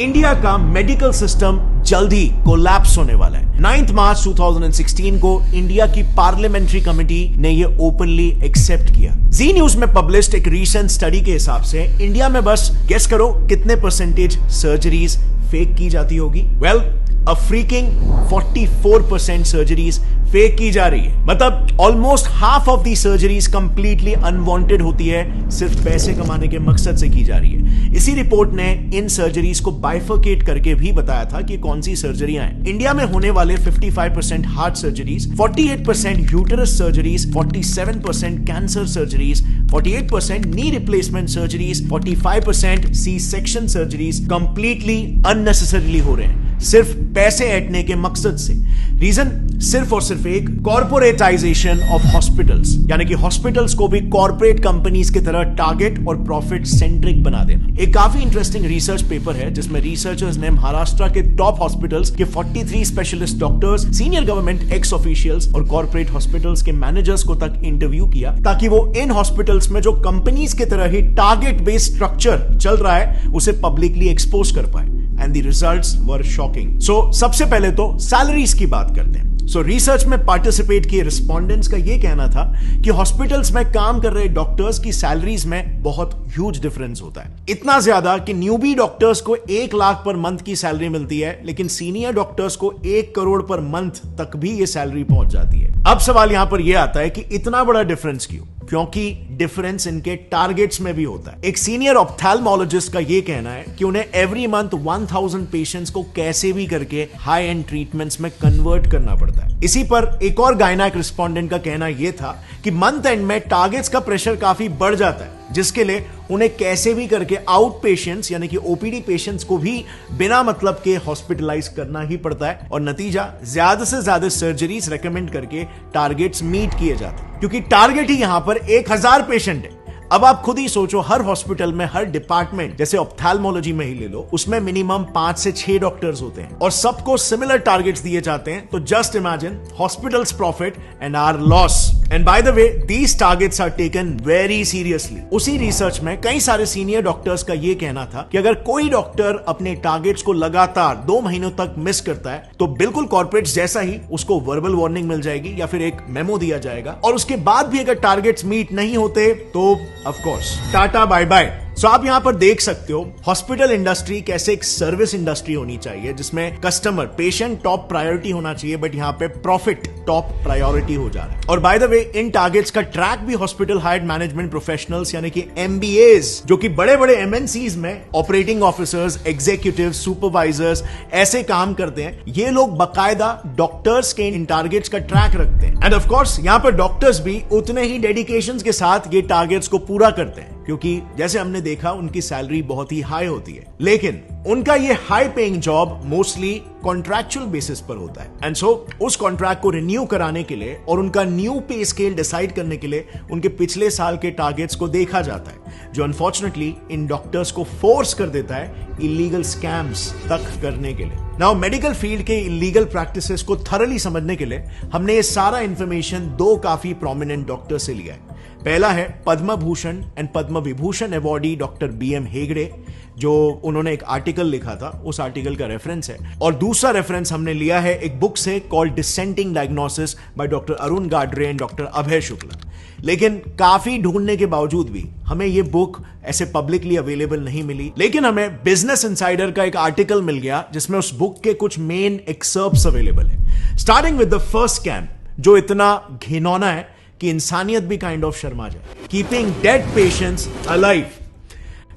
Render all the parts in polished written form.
India का medical system जल्द ही collapse होने वाला है। 9 मार्च 2016 को इंडिया की पार्लियामेंट्री कमेटी ने यह ओपनली एक्सेप्ट किया। जी न्यूज में पब्लिश्ड एक रीसेंट स्टडी के हिसाब से इंडिया में बस गेस करो कितने परसेंटेज सर्जरीज फेक की जाती होगी। वेल, अ फ्रीकिंग 44% सर्जरीज फेक की जा रही है। मतलब almost half of the surgeries completely unwanted होती है, सिर्फ पैसे कमाने के मकसद से की जा रही है। इसी रिपोर्ट ने इन सर्जरीज को बाइफरकेट करके भी बताया था कि कौन सी सर्जरियां हैं। इंडिया में होने वाले 55% heart surgeries, 48% uterus surgeries, 47% cancer surgeries, 48% knee replacement surgeries, 45% C section surgeries completely unnecessarily हो रहे हैं, सिर्फ पैसे ऐंठने के मकसद से। रीजन सिर्फ और सिर्फ एक, कॉर्पोरेटाइजेशन ऑफ हॉस्पिटल्स, यानी कि हॉस्पिटल्स को भी कॉर्पोरेट कंपनीज की तरह टारगेट और प्रॉफिट सेंट्रिक बना देना। एक काफी इंटरेस्टिंग रिसर्च पेपर है जिसमें रिसर्चर्स ने महाराष्ट्र के टॉप हॉस्पिटल्स के 43 specialist doctors, senior government x officials और कॉर्पोरेट हॉस्पिटल्स के मैनेजर्स को तक इंटरव्यू किया, ताकि वो इन हॉस्पिटल्स में जो कंपनीज की तरह ही टारगेट बेस्ड स्ट्रक्चर चल रहा है उसे पब्लिकली एक्सपोज कर पाए। And the results were shocking. So सबसे पहले तो सैलरीज की बात करते हैं। सो रिसर्च में पार्टिसिपेट किए रिस्पोंडेंट्स का यह कहना था कि हॉस्पिटल्स में काम कर रहे डॉक्टर्स की सैलरीज में बहुत ह्यूज डिफरेंस होता है। इतना ज्यादा कि न्यूबी डॉक्टर्स को 1 लाख पर मंथ की सैलरी मिलती है, लेकिन सीनियर डॉक्टर्स को 1 करोड़ पर मंथ तक भी ये सैलरी पहुंच जाती है। अब सवाल यहां पर यह आता है कि इतना बड़ा डिफरेंस क्यों? क्योंकि डिफरेंस इनके टारगेट्स में भी होता है। एक सीनियर ऑप्थेल्मोलॉजिस्ट का यह कहना है कि उन्हें एवरी मंथ 1000 पेशेंट्स को कैसे भी करके हाई एंड ट्रीटमेंट्स में कन्वर्ट करना पड़ता है। इसी पर एक और गायनेक रिस्पोंडेंट का कहना यह था कि मंथ एंड में टारगेट्स का प्रेशर काफी बढ़ जाता है, जिसके लिए उन्हें कैसे भी करके आउट पेशेंट्स यानी कि ओपीडी पेशेंट्स को भी बिना मतलब के हॉस्पिटलाइज करना ही पड़ता है, और नतीजा ज्यादा से ज्यादा सर्जरीज रेकमेंड करके टारगेट्स मीट किए जाते हैं, क्योंकि टारगेट ही यहां पर 1000 पेशेंट है। अब आप खुद ही सोचो, हर हॉस्पिटल में, हर डिपार्टमेंट, जैसे ऑप्थेल्मोलॉजी में ही ले लो, उसमें मिनिमम 5 से 6 डॉक्टर्स होते हैं और सबको सिमिलर टारगेट्स दिए जाते हैं। तो just imagine hospitals profit and our loss. And by the way, these targets are taken very seriously. उसी रिसर्च में कई सारे सीनियर डॉक्टर्स का यह कहना था कि अगर कोई डॉक्टर अपने टारगेट्स को लगातार 2 महीनों तक मिस करता है तो बिल्कुल कॉर्पोरेट्स जैसा ही उसको वर्बल वार्निंग मिल जाएगी या फिर एक मेमो दिया जाएगा, और उसके बाद भी अगर टारगेट्स मीट नहीं होते तो of course tata bye bye. So आप यहां पर देख सकते हो हॉस्पिटल इंडस्ट्री कैसे एक सर्विस इंडस्ट्री होनी चाहिए, जिसमें कस्टमर, पेशेंट टॉप प्रायोरिटी होना चाहिए, बट यहां पे प्रॉफिट टॉप प्रायोरिटी हो जा रहा है। और bye the way, in targets का ट्रैक भी हॉस्पिटल हायर्ड मैनेजमेंट प्रोफेशनल्स यानी कि एमबीएस, जो कि बड़े बड़े एमएनसीज में ऑपरेटिंग ऑफिसर्स, एग्जीक्यूटिव, सुपरवाइजर्स ऐसे काम करते हैं। ये लोग बकायदा डॉक्टर्स के इन टारगेट्स का ट्रैक रखते हैं। एंड ऑफ कोर्स यहां पर डॉक्टर्स भी उतने ही डेडिकेशन के साथ ये टारगेट्स को पूरा करते हैं, क्योंकि जैसे हमने देखा उनकी सैलरी बहुत ही हाई होती है, लेकिन उनका ये high paying job mostly contractual basis पर होता है। एंड सो उस कॉन्ट्रैक्ट को रिन्यू कराने के लिए और उनका न्यू पे स्केल डिसाइड करने के लिए उनके पिछले साल के टारगेट्स को देखा जाता है, जो अनफॉर्चुनेटली इन डॉक्टर्स को फोर्स कर देता है इलीगल स्कैम्स तक करने के लिए। नाउ मेडिकल फील्ड के इलीगल प्रैक्टिसेस को थरली समझने के लिए हमने ये सारा इंफॉर्मेशन 2 काफी प्रोमिनेंट डॉक्टर से लिया है। पहला है Padma Bhushan and Padma Vibhushan awardee doctor BM Hegde, जो उन्होंने एक आर्टिकल लिखा था, उस आर्टिकल का रेफरेंस है। और दूसरा रेफरेंस हमने लिया है एक बुक से called dissenting diagnosis by doctor Arun Gadre and doctor Abhay Shukla. लेकिन काफी ढूंढने के बावजूद भी हमें यह बुक ऐसे पब्लिकली अवेलेबल नहीं मिली, लेकिन हमें बिजनेस इनसाइडर का एक आर्टिकल मिल गया जिसमें उस बुक के कुछ मेन एक्सर्प्ट्स अवेलेबल है। Starting with the first scam, जो इतना घिनौना है कि इंसानियत भी काइंड ऑफ शर्मा जाए। Keeping dead patients alive.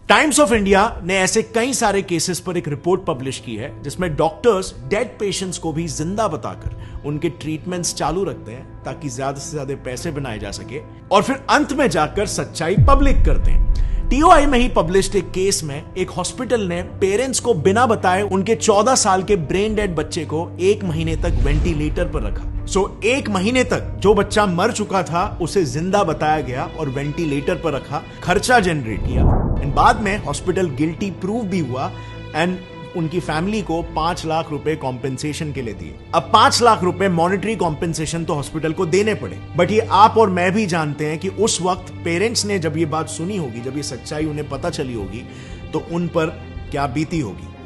Times of India ने ऐसे कई सारे केसेस पर एक रिपोर्ट पब्लिश की है जिसमें डॉक्टर्स डेड पेशेंट्स को भी जिंदा बताकर उनके ट्रीटमेंट्स चालू रखते हैं, ताकि ज्यादा से ज्यादा पैसे बनाए जा सके, और फिर अंत में जाकर सच्चाई पब्लिक करते हैं। टीओआई में ही पब्लिश्ड एक केस में एक हॉस्पिटल ने पेरेंट्स को बिना बताए उनके 14 साल के ब्रेन डेड बच्चे को 1 महीने तक वेंटिलेटर पर रखा। सो 1 महीने तक जो बच्चा मर चुका था उसे जिंदा बताया गया और वेंटिलेटर पर रखा, खर्चा जनरेट किया, एंड बाद में हॉस्पिटल गिल्टी प्रूव भी हुआ एंड उनकी फैमिली को 5 लाख रुपए कॉम्पेंसेशन के लिए दिए। अब 5 लाख रुपए मॉनेटरी कॉम्पेंसेशन तो हॉस्पिटल को देने पड़े, बट ये आप और मैं भी जानते हैं कि उस वक्त पेरेंट्स ने जब ये बात सुनी होगी, जब ये सच्चाई उन्हें पता चली होगी, तो उन पर क्या बीती होगी।